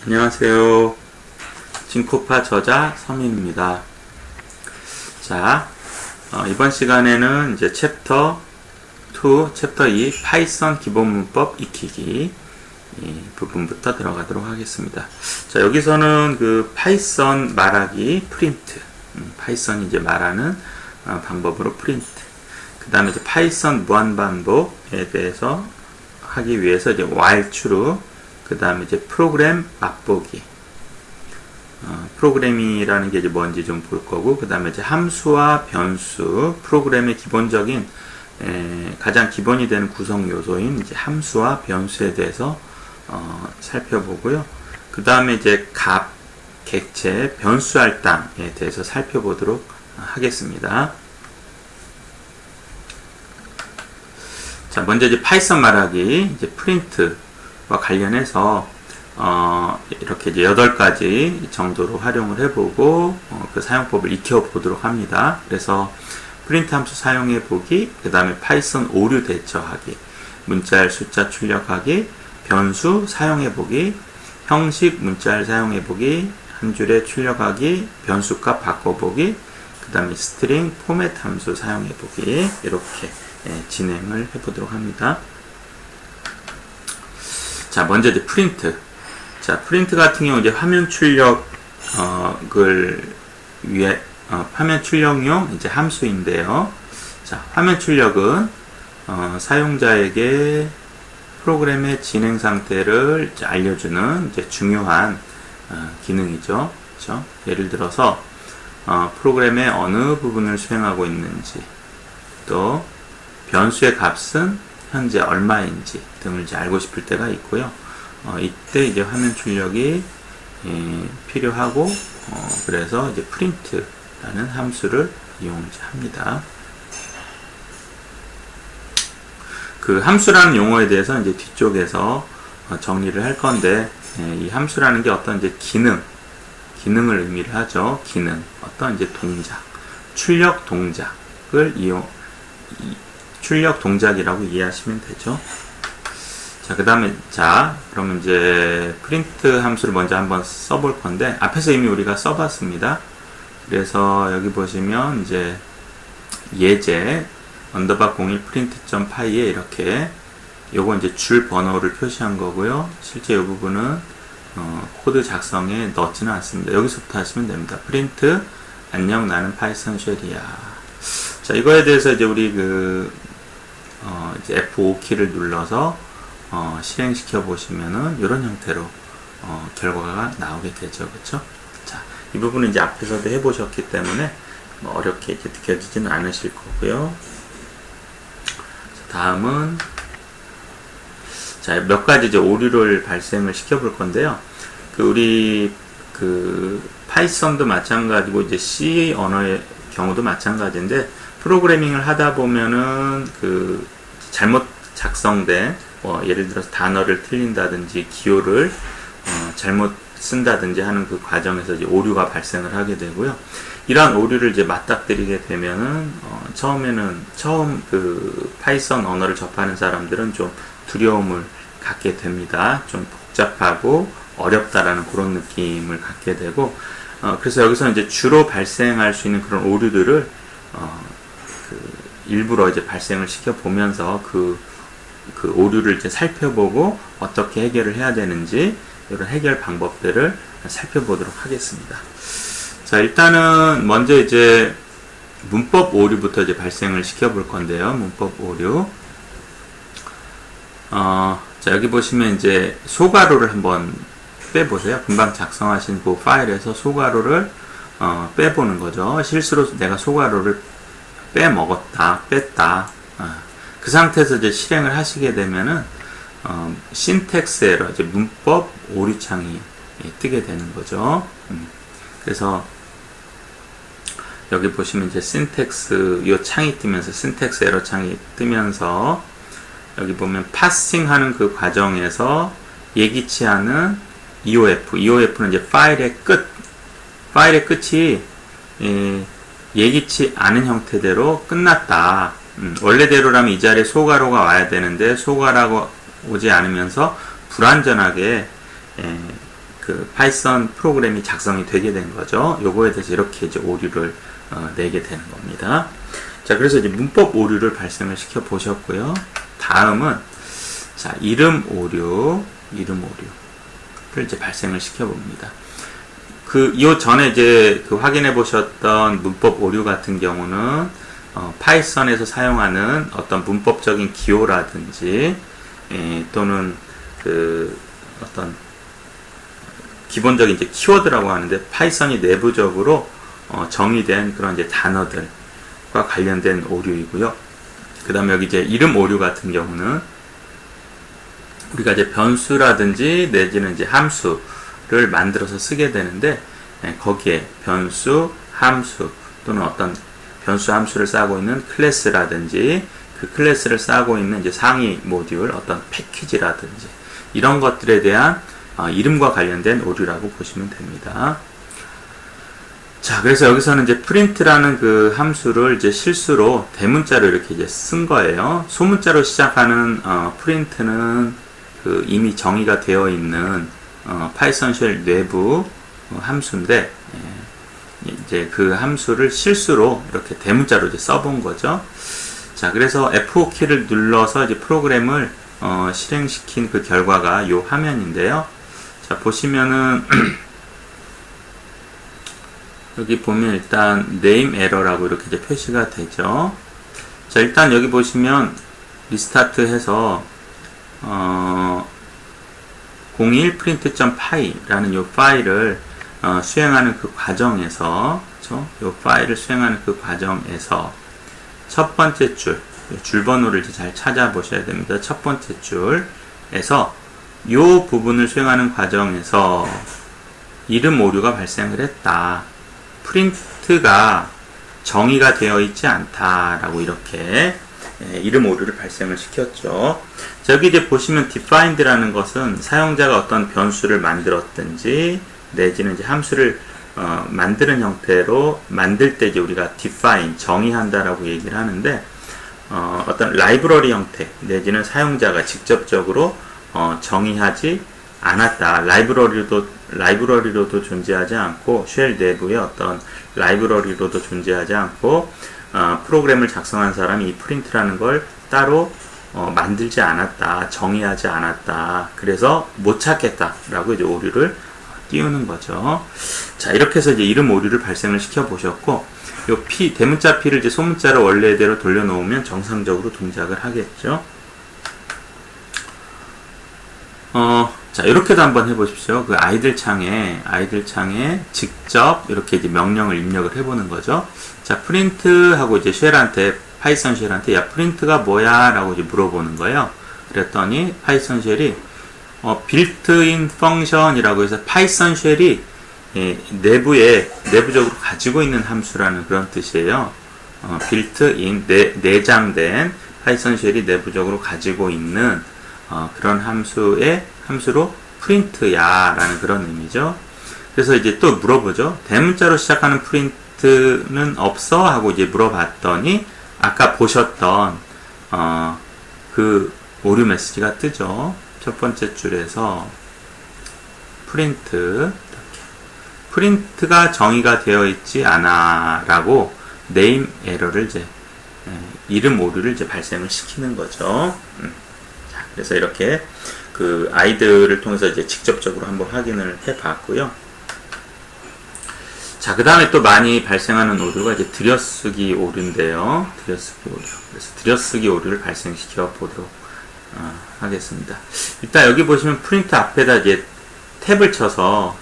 안녕하세요. 징코파 저자 서민입니다. 자, 이번 시간에는 이제 챕터 2, 파이썬 기본 문법 익히기 이 부분부터 들어가도록 하겠습니다. 자, 여기서는 그 파이썬 말하기 프린트, 파이썬이 이제 말하는 방법으로 프린트. 그 다음에 이제 파이썬 무한반복에 대해서 하기 위해서 이제 while true, 그 다음에 이제 프로그램 맛보기. 프로그램이라는 게 이제 뭔지 좀 볼 거고, 그 다음에 이제 함수와 변수, 프로그램의 기본적인, 가장 기본이 되는 구성 요소인 이제 함수와 변수에 대해서, 살펴보고요. 그 다음에 이제 값, 객체, 변수 할당에 대해서 살펴보도록 하겠습니다. 자, 먼저 이제 파이썬 말하기, 이제 프린트와 관련해서, 이렇게 이제 8가지 정도로 활용을 해보고, 그 사용법을 익혀보도록 합니다. 그래서, 프린트 함수 사용해보기, 그 다음에 파이썬 오류 대처하기, 문자열 숫자 출력하기, 변수 사용해보기, 형식 문자열 사용해보기, 한 줄에 출력하기, 변수값 바꿔보기, 그 다음에 스트링 포맷 함수 사용해보기, 이렇게 진행을 해보도록 합니다. 자, 먼저 이제 프린트. 자, 프린트 같은 경우 이제 화면 출력을 위해 화면 출력용 이제 함수인데요. 자, 화면 출력은 사용자에게 프로그램의 진행 상태를 이제 알려주는 이제 중요한 기능이죠. 그렇죠? 예를 들어서 프로그램의 어느 부분을 수행하고 있는지, 또 변수의 값은 현재 얼마인지 등을 이제 알고 싶을 때가 있고요. 이때 이제 화면 출력이 필요하고, 그래서 이제 print라는 함수를 이용합니다. 그 함수라는 용어에 대해서 이제 뒤쪽에서 정리를 할 건데, 이 함수라는 게 어떤 이제 기능을 의미를 하죠. 기능, 어떤 이제 동작, 출력 동작을 출력 동작이라고 이해하시면 되죠. 자, 그 다음에, 그러면 이제, 프린트 함수를 먼저 한번 써볼 건데, 앞에서 이미 우리가 써봤습니다. 그래서 여기 보시면, 이제, 예제, _01 print.py에 이렇게, 요거 이제 줄 번호를 표시한 거고요. 실제 이 부분은, 코드 작성에 넣지는 않습니다. 여기서부터 하시면 됩니다. 프린트, 안녕, 나는 파이썬 쉘이야. 자, 이거에 대해서 이제 우리 이제 F5키를 눌러서, 실행시켜 보시면은 이런 형태로 결과가 나오게 되죠. 그렇죠? 자, 이 부분은 이제 앞에서도 해보셨기 때문에 뭐 어렵게 이렇게 느껴지지는 않으실 거고요. 자, 다음은 몇 가지 이제 오류를 발생을 시켜 볼 건데요. 우리 파이썬도 마찬가지고 이제 C 언어의 경우도 마찬가지인데, 프로그래밍을 하다 보면은 잘못 작성된 예를 들어서 단어를 틀린다든지 기호를 잘못 쓴다든지 하는 그 과정에서 이제 오류가 발생을 하게 되고요. 이러한 오류를 이제 맞닥뜨리게 되면은 처음 파이썬 언어를 접하는 사람들은 좀 두려움을 갖게 됩니다. 좀 복잡하고 어렵다라는 그런 느낌을 갖게 되고, 그래서 여기서 이제 주로 발생할 수 있는 그런 오류들을 일부러 이제 발생을 시켜 보면서 그 오류를 이제 살펴보고 어떻게 해결을 해야 되는지 이런 해결 방법들을 살펴보도록 하겠습니다. 자, 일단은 먼저 이제 문법 오류부터 이제 발생을 시켜 볼 건데요. 문법 오류. 자, 여기 보시면 이제 소괄호를 한번 빼보세요. 금방 작성하신 그 파일에서 소괄호를 빼보는 거죠. 실수로 내가 소괄호를 뺐다. 그 상태에서 이제 실행을 하시게 되면은, 신텍스 에러, 이제 문법 오류창이 뜨게 되는 거죠. 그래서, 여기 보시면 이제 요 창이 뜨면서, 신텍스 에러 창이 뜨면서, 여기 보면 파싱 하는 그 과정에서 예기치 않은 EOF는 이제 파일의 끝이, 예기치 않은 형태대로 끝났다. 원래대로라면 이 자리에 소괄호가 와야 되는데 소괄호가 오지 않으면서 불완전하게 그 파이썬 프로그램이 작성이 되게 된 거죠. 요거에 대해서 이렇게 이제 오류를 내게 되는 겁니다. 자, 그래서 이제 문법 오류를 발생을 시켜 보셨고요. 다음은 자, 이름 오류를 이제 발생을 시켜 봅니다. 요 전에 이제 확인해 보셨던 문법 오류 같은 경우는 파이썬에서 사용하는 어떤 문법적인 기호라든지 또는 어떤 기본적인 이제 키워드라고 하는데 파이썬이 내부적으로 정의된 그런 이제 단어들과 관련된 오류이고요. 그 다음에 여기 이제 이름 오류 같은 경우는 우리가 이제 변수라든지 내지는 이제 함수를 만들어서 쓰게 되는데 거기에 변수, 함수 또는 어떤 변수 함수를 쌓고 있는 클래스라든지 그 클래스를 쌓고 있는 이제 상위 모듈 어떤 패키지라든지 이런 것들에 대한 이름과 관련된 오류라고 보시면 됩니다. 자, 그래서 여기서는 이제 print라는 그 함수를 이제 실수로 대문자로 이렇게 이제 쓴 거예요. 소문자로 시작하는 print는 이미 정의가 되어 있는 파이썬 쉘 내부 함수인데 이제 그 함수를 실수로 이렇게 대문자로 이제 써본 거죠. 자, 그래서 F5 키를 눌러서 이제 프로그램을 실행시킨 그 결과가 이 화면인데요. 자, 보시면은 여기 보면 일단 name error라고 이렇게 이제 표시가 되죠. 자, 일단 여기 보시면 리스타트 해서 01print.py라는 이 파일을 수행하는 그 과정에서, 그렇죠? 이 파일을 수행하는 그 과정에서 첫 번째 줄 번호를 이제 잘 찾아보셔야 됩니다. 첫 번째 줄에서 이 부분을 수행하는 과정에서 이름 오류가 발생을 했다. 프린트가 정의가 되어 있지 않다라고 이렇게 이름 오류를 발생을 시켰죠. 자, 여기 이제 보시면 defined라는 것은 사용자가 어떤 변수를 만들었든지 내지는 이제 함수를 만드는 형태로 만들 때 이제 우리가 define 정의한다라고 얘기를 하는데 어떤 라이브러리 형태 내지는 사용자가 직접적으로 정의하지 않았다. 라이브러리로도 존재하지 않고 쉘 내부의 어떤 라이브러리로도 존재하지 않고 프로그램을 작성한 사람이 이 프린트라는 걸 따로 만들지 않았다. 정의하지 않았다. 그래서 못 찾겠다라고 이제 오류를 띄우는 거죠. 자, 이렇게 해서 이제 이름 오류를 발생을 시켜 보셨고, 요 P, 대문자 P를 이제 소문자로 원래대로 돌려놓으면 정상적으로 동작을 하겠죠. 자, 이렇게도 한번 해보십시오. 그 아이들 창에 직접 이렇게 이제 명령을 입력을 해보는 거죠. 자, 프린트 하고 이제 쉘한테, 파이썬 쉘한테, 야, 프린트가 뭐야? 라고 이제 물어보는 거예요. 그랬더니 파이썬 쉘이, built-in function이라고 해서 파이썬 쉘이 내부적으로 가지고 있는 함수라는 그런 뜻이에요. built-in, 내장된 파이썬 쉘이 내부적으로 가지고 있는 그런 함수로 print야 라는 그런 의미죠. 그래서 이제 또 물어보죠. 대문자로 시작하는 print는 없어? 하고 이제 물어봤더니 아까 보셨던 그 오류 메시지가 뜨죠. 첫 번째 줄에서 프린트가 정의가 되어 있지 않아 라고 네임 에러를 이제 이름 오류를 이제 발생을 시키는 거죠. 자, 그래서 이렇게 그 아이들을 통해서 이제 직접적으로 한번 확인을 해 봤고요. 자, 그 다음에 또 많이 발생하는 오류가 이제 들여쓰기 오류인데요. 들여쓰기 오류. 그래서 들여쓰기 오류를 발생시켜 보도록 하겠습니다. 일단 여기 보시면 프린트 앞에다 이제 탭을 쳐서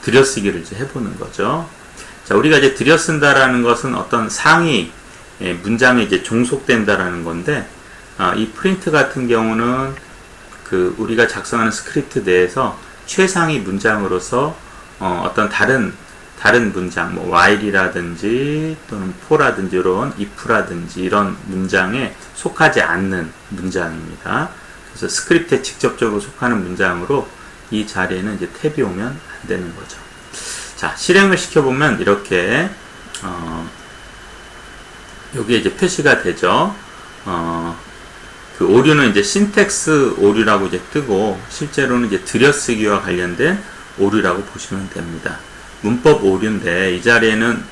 들여쓰기를 이제 해보는 거죠. 자, 우리가 이제 들여쓴다라는 것은 어떤 상위 문장에 이제 종속된다라는 건데, 이 프린트 같은 경우는 그 우리가 작성하는 스크립트 내에서 최상위 문장으로서 어떤 다른 문장, 뭐 while이라든지 또는 for라든지 이런 if라든지 이런 문장에 속하지 않는 문장입니다. 그래서 스크립트에 직접적으로 속하는 문장으로 이 자리에는 이제 탭이 오면 안 되는 거죠. 자, 실행을 시켜보면 이렇게 여기에 이제 표시가 되죠. 그 오류는 이제 신텍스 오류라고 이제 뜨고 실제로는 이제 들여쓰기와 관련된 오류라고 보시면 됩니다. 문법 오류인데 이 자리에는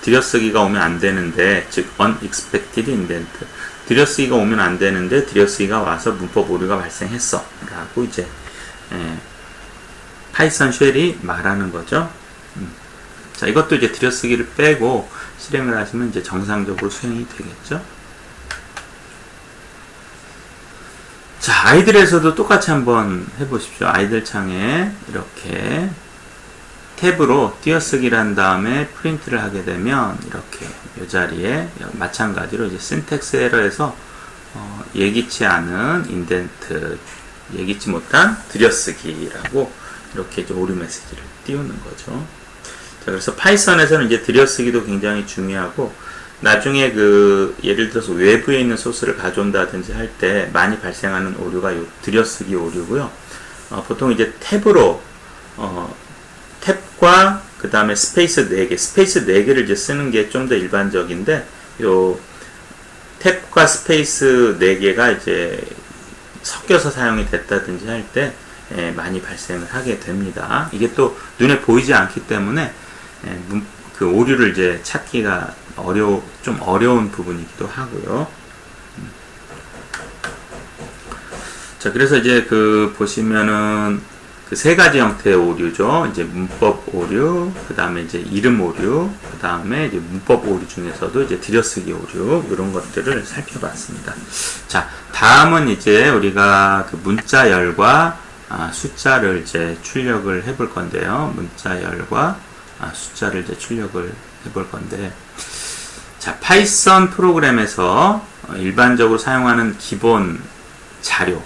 들여쓰기가 오면 안 되는데, 즉 unexpected indent, 들여쓰기가 오면 안 되는데 들여쓰기가 와서 문법 오류가 발생했어 라고 이제 파이썬 쉘이 말하는 거죠. 자, 이것도 이제 들여쓰기를 빼고 실행을 하시면 이제 정상적으로 수행이 되겠죠. 자, 아이들에서도 똑같이 한번 해보십시오. 아이들 창에 이렇게 탭으로 띄어쓰기를 한 다음에 프린트를 하게 되면 이렇게 이 자리에 마찬가지로 이제 신텍스 에러에서 예기치 않은 인덴트, 예기치 못한 들여쓰기라고 이렇게 이제 오류 메시지를 띄우는 거죠. 자, 그래서 파이썬에서는 이제 들여쓰기도 굉장히 중요하고, 나중에 예를 들어서 외부에 있는 소스를 가져온다든지 할 때 많이 발생하는 오류가 요 들여쓰기 오류고요. 보통 이제 탭으로, 탭과 그 다음에 스페이스 4개, 스페이스 4개를 이제 쓰는 게 좀 더 일반적인데, 요 탭과 스페이스 4개가 이제 섞여서 사용이 됐다든지 할 때 많이 발생을 하게 됩니다. 이게 또 눈에 보이지 않기 때문에 그 오류를 이제 찾기가 좀 어려운 부분이기도 하고요. 자, 그래서 이제 보시면은 그 세 가지 형태의 오류죠. 이제 문법 오류, 그 다음에 이제 이름 오류, 그 다음에 이제 문법 오류 중에서도 이제 들여쓰기 오류, 이런 것들을 살펴봤습니다. 자, 다음은 이제 우리가 그 문자열과 숫자를 이제 출력을 해볼 건데요. 문자열과 숫자를 이제 출력을 해볼 건데, 자, 파이썬 프로그램에서 일반적으로 사용하는 기본 자료,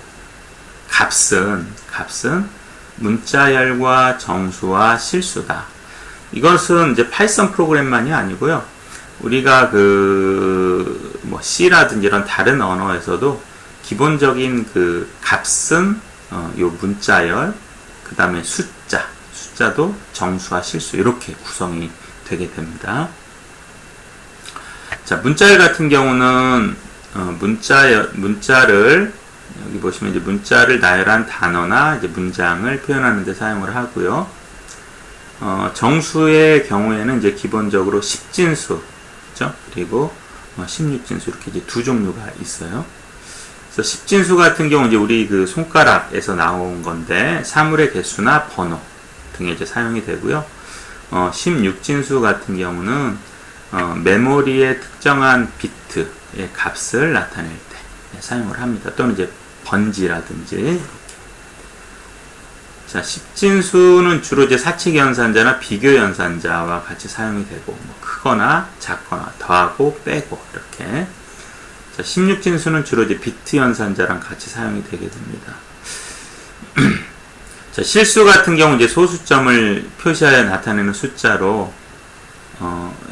값은 문자열과 정수와 실수다. 이것은 이제 파이썬 프로그램만이 아니고요. 우리가 C라든지 이런 다른 언어에서도 기본적인 값은 요 문자열, 그 다음에 숫자도 정수와 실수, 이렇게 구성이 되게 됩니다. 자, 문자열 같은 경우는 문자를 여기 보시면 이제 문자를 나열한 단어나 이제 문장을 표현하는 데 사용을 하고요. 정수의 경우에는 이제 기본적으로 10진수, 그죠? 그리고 16진수, 이렇게 이제 두 종류가 있어요. 그래서 10진수 같은 경우 이제 우리 손가락에서 나온 건데, 사물의 개수나 번호 등에 이제 사용이 되고요. 16진수 같은 경우는 메모리의 특정한 비트의 값을 나타낼 때 사용을 합니다. 또는 이제 번지라든지. 자, 10진수는 주로 이제 사칙 연산자나 비교 연산자와 같이 사용이 되고, 크거나 작거나 더하고 빼고 이렇게. 자, 16진수는 주로 이제 비트 연산자랑 같이 사용이 되게 됩니다. 자, 실수 같은 경우 이제 소수점을 표시하여 나타내는 숫자로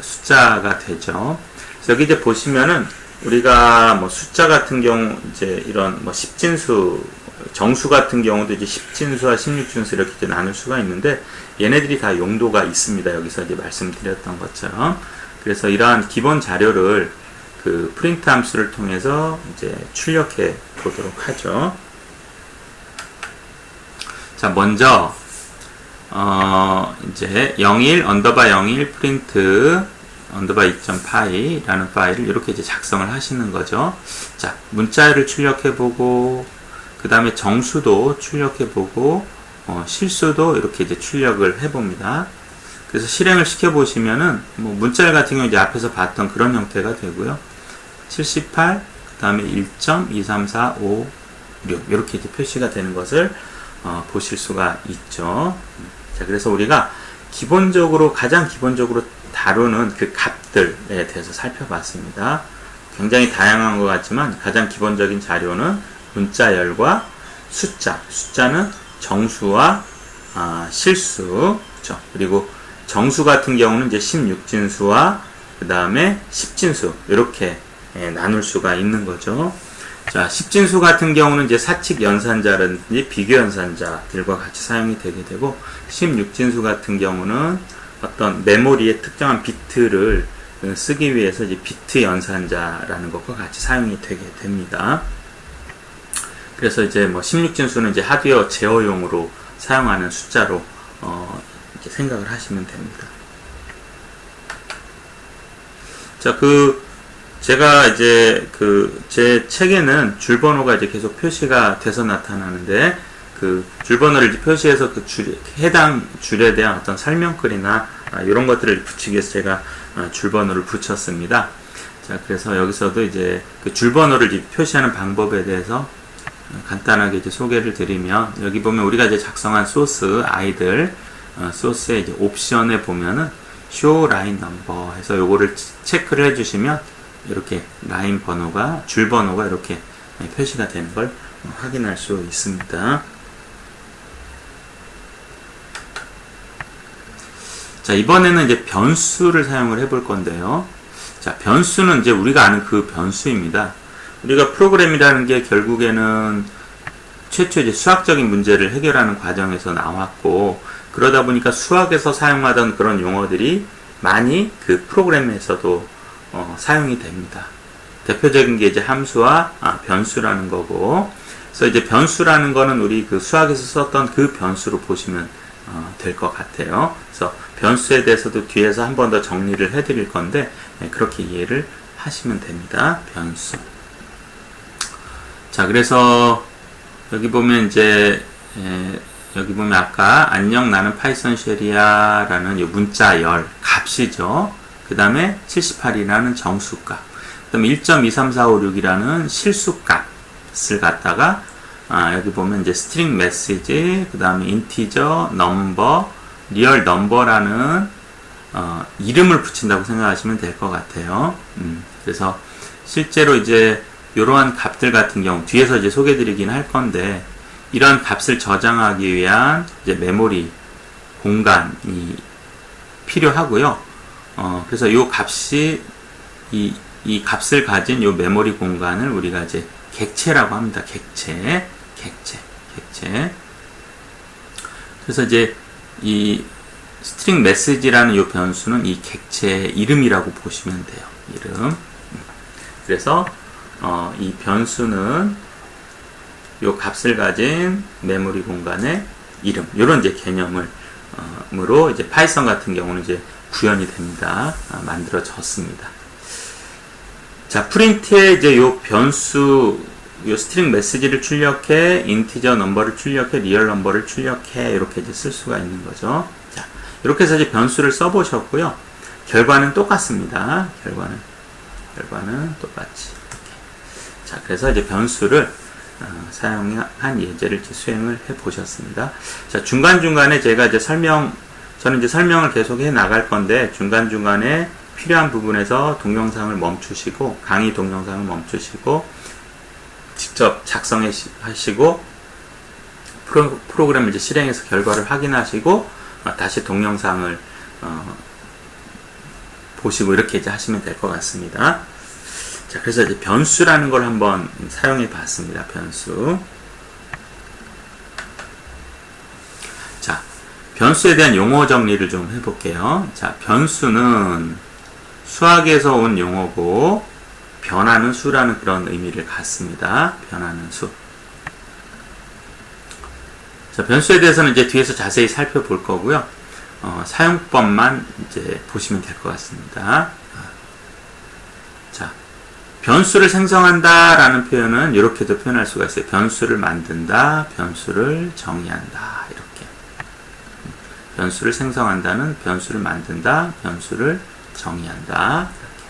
숫자가 되죠. 그래서 여기 이제 보시면은 우리가 숫자 같은 경우 이제 이런 10진수, 정수 같은 경우도 이제 10진수와 16진수 이렇게 이제 나눌 수가 있는데, 얘네들이 다 용도가 있습니다. 여기서 이제 말씀드렸던 것처럼. 그래서 이러한 기본 자료를 프린트 함수를 통해서 이제 출력해 보도록 하죠. 자, 먼저 이제 01 01 프린트 $2.py 라는 파일을 이렇게 이제 작성을 하시는 거죠. 자, 문자열을 출력해보고, 그 다음에 정수도 출력해보고, 실수도 이렇게 이제 출력을 해봅니다. 그래서 실행을 시켜보시면은, 문자열 같은 경우 이제 앞에서 봤던 그런 형태가 되고요. 78, 그 다음에 1.23456, 이렇게 이제 표시가 되는 것을, 보실 수가 있죠. 자, 그래서 우리가 가장 기본적으로 다루는 값들에 대해서 살펴봤습니다. 굉장히 다양한 것 같지만 가장 기본적인 자료는 문자열과 숫자는 정수와 실수, 그렇죠? 그리고 정수 같은 경우는 이제 16진수와 그 다음에 10진수, 이렇게 나눌 수가 있는 거죠. 자, 10진수 같은 경우는 이제 사칙 연산자라든지 비교 연산자들과 같이 사용이 되게 되고, 16진수 같은 경우는 어떤 메모리의 특정한 비트를 쓰기 위해서 이제 비트 연산자라는 것과 같이 사용이 되게 됩니다. 그래서 이제 16진수는 이제 하드웨어 제어용으로 사용하는 숫자로 이렇게 생각을 하시면 됩니다. 자, 제가 이제 제 책에는 줄번호가 이제 계속 표시가 돼서 나타나는데, 줄번호를 이제 표시해서 해당 줄에 대한 어떤 설명글이나 이런 것들을 붙이기 위해서 제가 줄번호를 붙였습니다. 자, 그래서 여기서도 이제 줄번호를 이제 표시하는 방법에 대해서 간단하게 이제 소개를 드리면, 여기 보면 우리가 이제 작성한 소스 아이들 소스의 이제 옵션에 보면은 show line number 해서 요거를 체크를 해주시면 이렇게 라인 번호가, 줄 번호가 이렇게 표시가 되는 걸 확인할 수 있습니다. 자, 이번에는 이제 변수를 사용을 해볼 건데요. 자, 변수는 이제 우리가 아는 그 변수입니다. 우리가 프로그램이라는 게 결국에는 최초 이제 수학적인 문제를 해결하는 과정에서 나왔고, 그러다 보니까 수학에서 사용하던 그런 용어들이 많이 그 프로그램에서도 사용이 됩니다. 대표적인 게 이제 함수와 변수라는 거고, 그래서 이제 변수라는 거는 우리 수학에서 썼던 그 변수로 보시면 될 것 같아요. 그래서 변수에 대해서도 뒤에서 한 번 더 정리를 해드릴 건데, 그렇게 이해를 하시면 됩니다. 변수. 자, 그래서 여기 보면 이제 여기 보면 아까 안녕 나는 파이썬 쉘이야 라는 이 문자 열 값이죠. 그 다음에 78이라는 정수값, 그 다음에 1.23456이라는 실수값을 갖다가 여기 보면 이제 스트링 메시지, 그 다음에 인티저, 넘버, 리얼 넘버라는 이름을 붙인다고 생각하시면 될 것 같아요. 그래서 실제로 이제 이러한 값들 같은 경우 뒤에서 이제 소개드리긴 할 건데, 이런 값을 저장하기 위한 이제 메모리 공간이 필요하고요. 그래서 이 값이 이 값을 가진 이 메모리 공간을 우리가 이제 객체라고 합니다. 객체. 그래서 이제 이 스트링 메시지라는 이 변수는 이 객체의 이름이라고 보시면 돼요. 이름. 그래서 이 변수는 이 값을 가진 메모리 공간의 이름, 이런 이제 개념으로 이제 파이썬 같은 경우는 이제 구현이 됩니다. 만들어졌습니다. 자, 프린트에 이제 요 변수, 요 스트링 메시지를 출력해, 인티저 넘버를 출력해, 리얼 넘버를 출력해, 이렇게 이제 쓸 수가 있는 거죠. 자, 이렇게 해서 이제 변수를 써보셨고요. 결과는 똑같습니다. 결과는 똑같이. 이렇게. 자, 그래서 이제 변수를 사용한 예제를 이제 수행을 해 보셨습니다. 자, 중간중간에 제가 이제 저는 이제 설명을 계속 해 나갈 건데, 중간중간에 필요한 부분에서 동영상을 멈추시고, 강의 동영상을 멈추시고, 직접 작성하시고, 프로그램을 이제 실행해서 결과를 확인하시고, 다시 동영상을 보시고, 이렇게 이제 하시면 될 것 같습니다. 자, 그래서 이제 변수라는 걸 한번 사용해 봤습니다. 변수. 자, 변수에 대한 용어 정리를 좀 해볼게요. 자, 변수는 수학에서 온 용어고, 변하는 수라는 그런 의미를 갖습니다. 변하는 수. 자, 변수에 대해서는 이제 뒤에서 자세히 살펴볼 거고요. 사용법만 이제 보시면 될 것 같습니다. 자, 변수를 생성한다 라는 표현은 이렇게도 표현할 수가 있어요. 변수를 만든다, 변수를 정의한다, 이렇게. 변수를 생성한다는 변수를 만든다, 변수를 정의한다, 이렇게.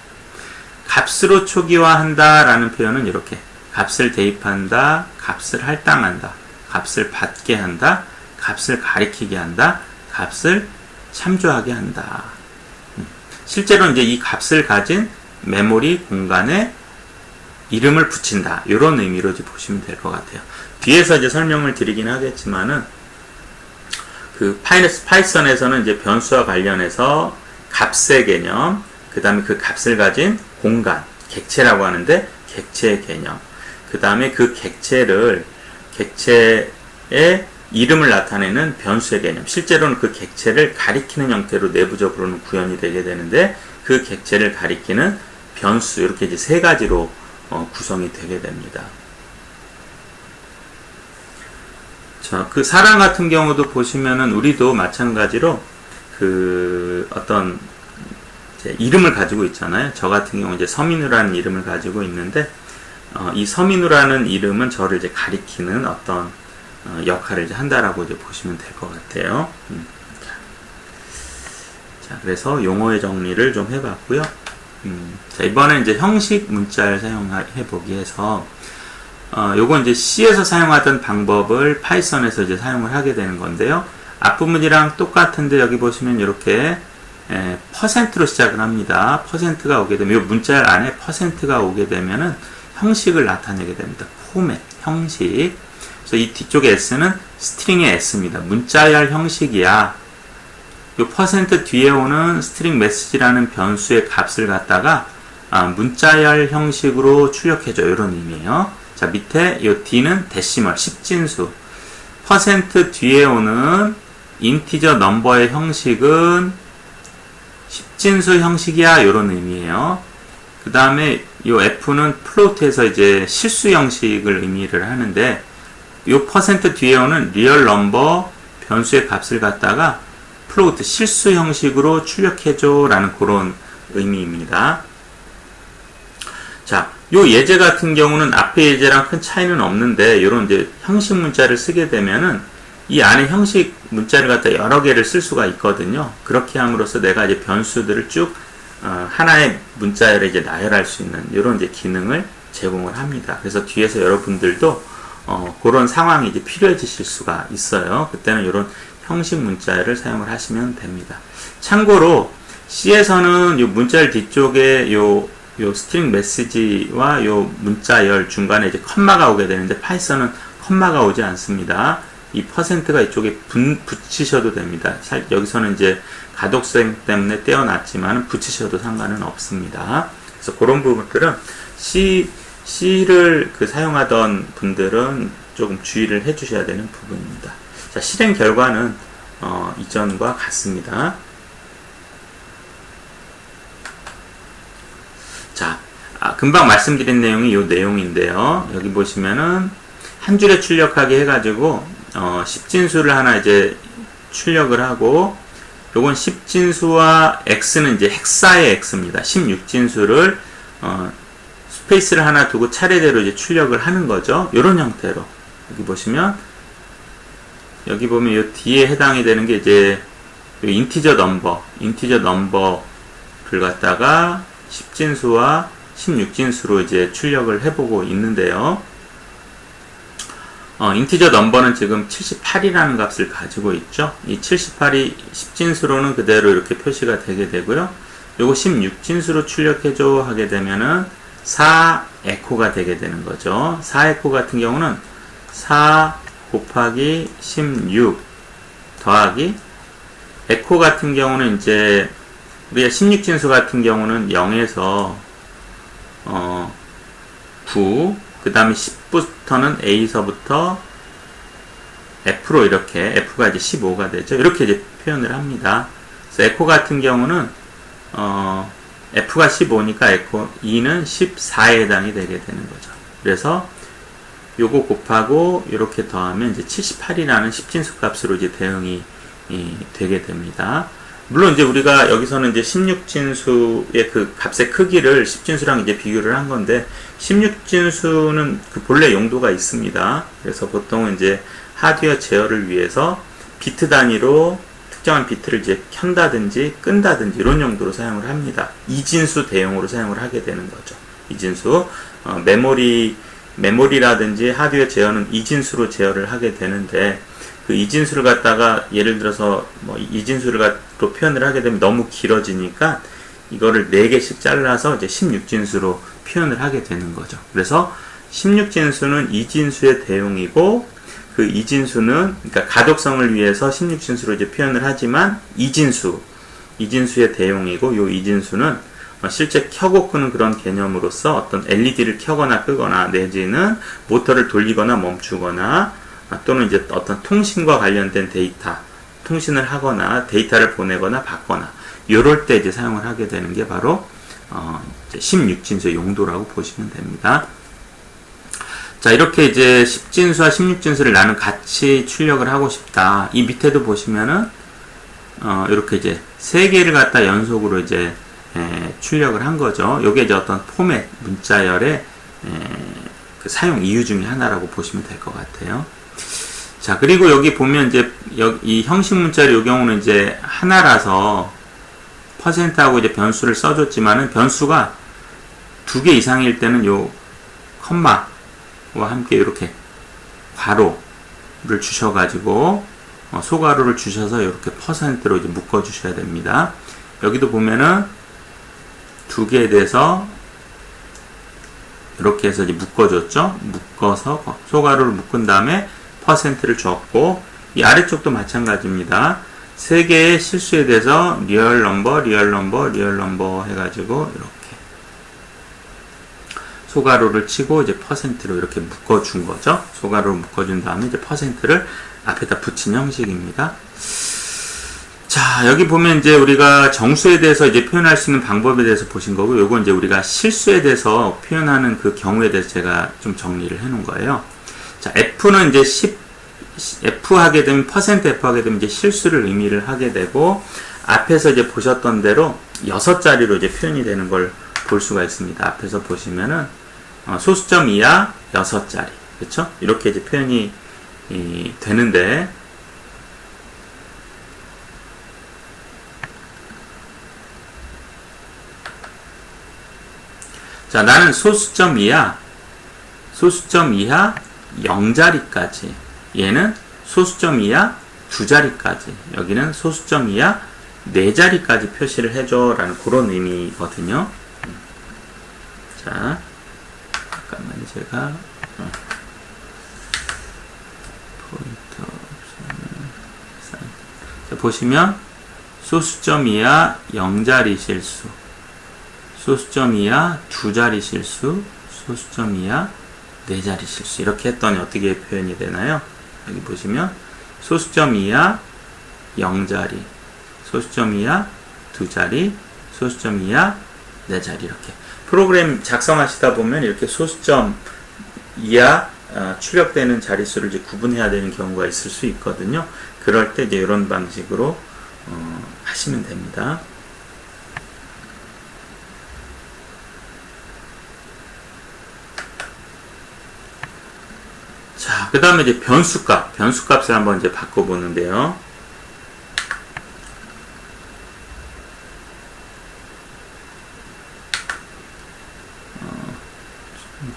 값으로 초기화한다 라는 표현은 이렇게. 값을 대입한다, 값을 할당한다, 값을 받게 한다, 값을 가리키게 한다, 값을 참조하게 한다. 실제로 이제 이 값을 가진 메모리 공간에 이름을 붙인다, 이런 의미로 이제 보시면 될 것 같아요. 뒤에서 이제 설명을 드리긴 하겠지만은, 파이썬에서는 이제 변수와 관련해서 값의 개념, 그 다음에 그 값을 가진 공간, 객체라고 하는데, 객체의 개념, 그 다음에 그 객체의 이름을 나타내는 변수의 개념, 실제로는 그 객체를 가리키는 형태로 내부적으로는 구현이 되게 되는데, 그 객체를 가리키는 변수, 이렇게 이제 세 가지로 구성이 되게 됩니다. 자, 그 사람 같은 경우도 보시면은 우리도 마찬가지로 그 어떤 이제 이름을 가지고 있잖아요. 저 같은 경우 이제 서민우라는 이름을 가지고 있는데 이 서민우라는 이름은 저를 이제 가리키는 어떤 역할을 이제 한다라고 이제 보시면 될 것 같아요. 자, 그래서 용어의 정리를 좀 해봤고요. 자, 이번에 이제 형식 문자를 사용해 보기 해서 요건 이제 C에서 사용하던 방법을 파이썬에서 이제 사용을 하게 되는 건데요. 앞부분이랑 똑같은데 여기 보시면 이렇게 퍼센트로 시작을 합니다. 퍼센트가 오게 되면 이 문자 안에 퍼센트가 오게 되면은 형식을 나타내게 됩니다. 포맷, 형식. 그래서 이 뒤쪽에 S는 스트링의 S입니다. 문자열 형식이야. 이 퍼센트 뒤에 오는 스트링 메시지라는 변수의 값을 갖다가 문자열 형식으로 출력해줘. 이런 의미예요. 자, 밑에 이 D는 데시멀, 십진수. 퍼센트 뒤에 오는 인티저 넘버의 형식은 십진수 형식이야. 이런 의미예요. 그 다음에 이 F는 플로트에서 이제 실수 형식을 의미를 하는데 이 퍼센트 뒤에 오는 리얼 넘버 변수의 값을 갖다가 플로트 실수 형식으로 출력해줘 라는 그런 의미입니다. 자, 요 예제 같은 경우는 앞에 예제랑 큰 차이는 없는데 이런 이제 형식 문자를 쓰게 되면은 이 안에 형식 문자를 갖다 여러 개를 쓸 수가 있거든요. 그렇게 함으로써 내가 이제 변수들을 쭉 하나의 문자열에 이제 나열할 수 있는 이런 이제 기능을 제공을 합니다. 그래서 뒤에서 여러분들도 그런 상황이 이제 필요해지실 수가 있어요. 그때는 이런 형식 문자열을 사용을 하시면 됩니다. 참고로 C에서는 이 문자열 뒤쪽에 요 스트링 메시지와 요 문자열 중간에 이제 컴마가 오게 되는데 파이썬은 컴마가 오지 않습니다. 이 퍼센트가 이쪽에 붙이셔도 됩니다. 여기서는 이제 가독성 때문에 떼어놨지만 붙이셔도 상관은 없습니다. 그래서 그런 부분들은 C를 사용하던 분들은 조금 주의를 해주셔야 되는 부분입니다. 자, 실행 결과는 이전과 같습니다. 자, 금방 말씀드린 내용이 이 내용인데요. 여기 보시면은 한 줄에 출력하게 해가지고 십진수를 하나 이제 출력을 하고 요건 십진수와 x는 이제 헥사의 x입니다. 16진수를 스페이스를 하나 두고 차례대로 이제 출력을 하는 거죠. 요런 형태로 여기 보시면 여기 보면 요 뒤에 해당이 되는 게 이제 인티저 넘버를 갖다가 10진수와 16진수로 이제 출력을 해보고 있는데요. 인티저 넘버는 지금 78이라는 값을 가지고 있죠. 이 78이 10진수로는 그대로 이렇게 표시가 되게 되고요. 요거 16진수로 출력해줘 하게 되면은 4 에코가 되게 되는 거죠. 4 에코 같은 경우는 4 곱하기 16 더하기 에코 같은 경우는 이제 우리가 16진수 같은 경우는 0에서 9 그 다음에 10부터는 A서부터 F로 이렇게 F가 이제 15가 되죠. 이렇게 이제 표현을 합니다. 그래서 에코 같은 경우는 F가 15니까 에코 2는 14에 해당이 되게 되는 거죠. 그래서 요거 곱하고 이렇게 더하면 이제 78이라는 10진수 값으로 이제 대응이 되게 됩니다. 물론 이제 우리가 여기서는 이제 16진수의 그 값의 크기를 10진수랑 이제 비교를 한 건데 16진수는 그 본래 용도가 있습니다. 그래서 보통은 이제 하드웨어 제어를 위해서 비트 단위로 특정한 비트를 이제 켠다든지 끈다든지 이런 용도로 사용을 합니다. 2진수 대용으로 사용을 하게 되는 거죠. 2진수 메모리라든지 하드웨어 제어는 2진수로 제어를 하게 되는데 그 2진수를 갖다가 예를 들어서 뭐 2진수로 표현을 하게 되면 너무 길어지니까 이거를 4개씩 잘라서 이제 16진수로 표현을 하게 되는 거죠. 그래서 16진수는 2진수의 대용이고 그 2진수는 그러니까 가독성을 위해서 16진수로 이제 표현을 하지만 2진수의 대용이고 요 2진수는 실제 켜고 끄는 그런 개념으로서 어떤 LED를 켜거나 끄거나 내지는 모터를 돌리거나 멈추거나 또는 이제 어떤 통신과 관련된 데이터, 통신을 하거나 데이터를 보내거나 받거나 요럴 때 이제 사용을 하게 되는 게 바로 이제 16진수의 용도라고 보시면 됩니다. 자, 이렇게 이제 10진수와 16진수를 나는 같이 출력을 하고 싶다. 이 밑에도 보시면은, 이렇게 이제 3개를 갖다 연속으로 이제, 출력을 한 거죠. 요게 이제 어떤 포맷, 문자열의, 그 사용 이유 중에 하나라고 보시면 될 것 같아요. 자, 그리고 여기 보면 이제, 이 형식 문자열 요 경우는 이제 하나라서, 퍼센트하고 이제 변수를 써줬지만은 변수가 2개 이상일 때는 요, 컴마, 와 함께 이렇게 가로를 주셔가지고 소가로를 주셔서 이렇게 퍼센트로 이제 묶어 주셔야 됩니다. 여기도 보면은 2개에 대해서 이렇게 해서 이제 묶어줬죠. 묶어서 소가로를 묶은 다음에 퍼센트를 줬고, 이 아래쪽도 마찬가지입니다. 3개의 실수에 대해서 리얼 넘버, 리얼 넘버, 리얼 넘버 해가지고 이렇게 소가로를 치고 이제 퍼센트로 이렇게 묶어준 거죠. 소가로를 묶어준 다음에 이제 퍼센트를 앞에다 붙인 형식입니다. 자, 여기 보면 이제 우리가 정수에 대해서 이제 표현할 수 있는 방법에 대해서 보신 거고, 요건 이제 우리가 실수에 대해서 표현하는 그 경우에 대해서 제가 좀 정리를 해 놓은 거예요. 자, F는 이제 F 하게 되면, 퍼센트 F 하게 되면 이제 실수를 의미를 하게 되고, 앞에서 이제 보셨던 대로 6자리로 이제 표현이 되는 걸 볼 수가 있습니다. 앞에서 보시면은, 소수점 이하 6자리. 그쵸? 이렇게 이제 표현이 되는데, 자, 나는 소수점 이하 0자리까지. 얘는 소수점 이하 2자리까지. 여기는 소수점 이하 4자리까지 표시를 해줘. 라는 그런 의미거든요. 자, 잠깐만요. 제가, 포인터 자, 보시면, 소수점 이하 0자리 실수. 소수점 이하 2자리 실수, 소수점 이하 4자리 실수. 이렇게 했더니 어떻게 표현이 되나요? 여기 보시면 소수점 이하 0자리, 소수점 이하 2자리, 소수점 이하 4자리. 이렇게 프로그램 작성하시다 보면 이렇게 소수점 이하 출력되는 자릿수를 이제 구분해야 되는 경우가 있을 수 있거든요. 그럴 때 이제 이런 방식으로 하시면 됩니다. 자, 그 다음에 이제 변수값을 한번 이제 바꿔보는데요.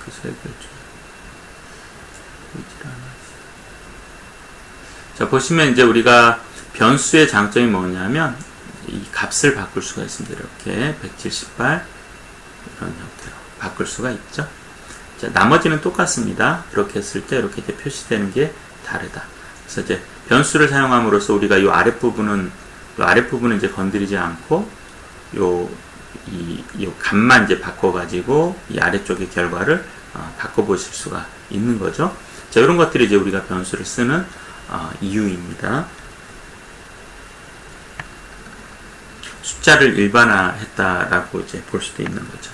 그 색을 자, 보시면 이제 우리가 변수의 장점이 뭐냐면, 이 값을 바꿀 수가 있습니다. 이렇게 178 이런 형태로 바꿀 수가 있죠. 자, 나머지는 똑같습니다. 이렇게 했을 때 이렇게 이제 표시되는 게 다르다. 그래서 이제 변수를 사용함으로써 우리가 이 아랫부분은 이제 건드리지 않고 이 값만 이제 바꿔가지고 이 아래쪽의 결과를 바꿔보실 수가 있는 거죠. 자, 이런 것들이 이제 우리가 변수를 쓰는 이유입니다. 숫자를 일반화했다라고 이제 볼 수도 있는 거죠.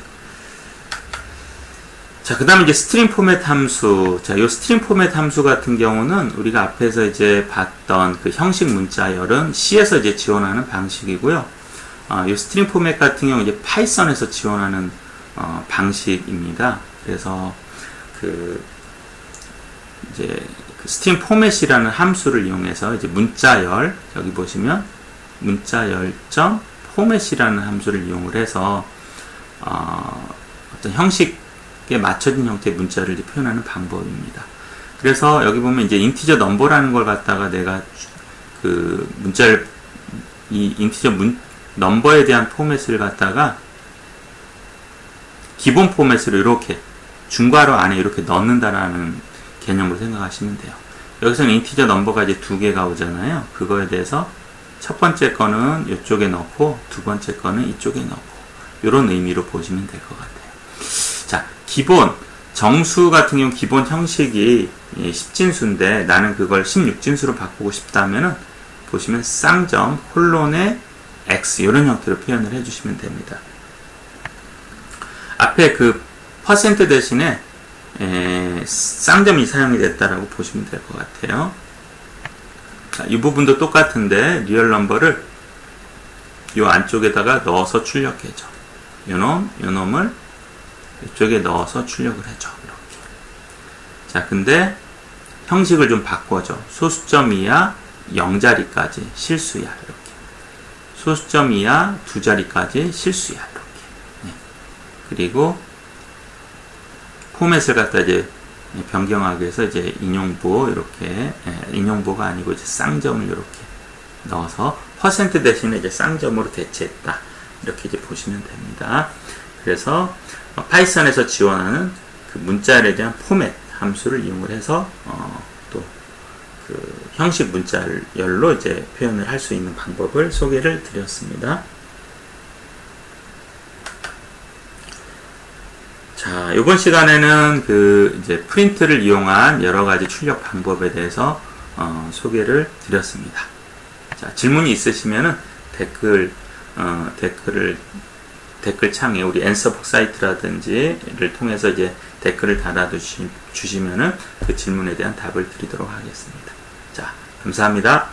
자, 그 다음에 이제 스트링 포맷 함수. 자, 요 스트링 포맷 함수 같은 경우는 우리가 앞에서 이제 봤던 그 형식 문자열은 C에서 이제 지원하는 방식이고요. 요 스트링 포맷 같은 경우 이제 파이썬에서 지원하는 방식입니다. 그래서 이제 그 스트링 포맷이라는 함수를 이용해서 이제 문자열, 여기 보시면 문자열.포맷이라는 함수를 이용을 해서 어떤 형식에 맞춰진 형태의 문자를 이제 표현하는 방법입니다. 그래서 여기 보면 이제 인티저 넘버라는 걸 갖다가 내가 그 문자를 이 인티저 넘버에 대한 포맷을 갖다가 기본 포맷으로 이렇게 중괄호 안에 이렇게 넣는다라는 개념으로 생각하시면 돼요. 여기서는 인티저 넘버가 이제 2개가 오잖아요. 그거에 대해서 첫 번째 거는 이쪽에 넣고 두 번째 거는 이쪽에 넣고 이런 의미로 보시면 될 것 같아요. 자, 기본 정수 같은 경우 기본 형식이 10진수인데 나는 그걸 16진수로 바꾸고 싶다면은 보시면 쌍점 콜론에 x 이런 형태로 표현을 해주시면 됩니다. 앞에 그 퍼센트 대신에 쌍점이 사용이 됐다라고 보시면 될 것 같아요. 자, 이 부분도 똑같은데 리얼 넘버를 이 안쪽에다가 넣어서 출력해줘. 요 놈을 이쪽에 넣어서 출력을 해줘. 이렇게. 자, 근데 형식을 좀 바꿔줘. 소수점 이하 0자리까지 실수야. 이렇게. 소수점 이하 2자리까지 실수야. 이렇게. 네. 그리고 포맷을 갖다 이제 변경하기 위해서 이제 인용부 이렇게 인용부가 아니고 이제 쌍점을 이렇게 넣어서 퍼센트 대신에 이제 쌍점으로 대체했다. 이렇게 이제 보시면 됩니다. 그래서 파이썬에서 지원하는 그 문자열에 대한 포맷 함수를 이용을 해서 또 그 형식 문자열로 이제 표현을 할 수 있는 방법을 소개를 드렸습니다. 자, 이번 시간에는 그 이제 프린트를 이용한 여러 가지 출력 방법에 대해서 소개를 드렸습니다. 자, 질문이 있으시면은 댓글 창에 우리 앤서북 사이트라든지를 통해서 이제 댓글을 달아주시면은 그 질문에 대한 답을 드리도록 하겠습니다. 자, 감사합니다.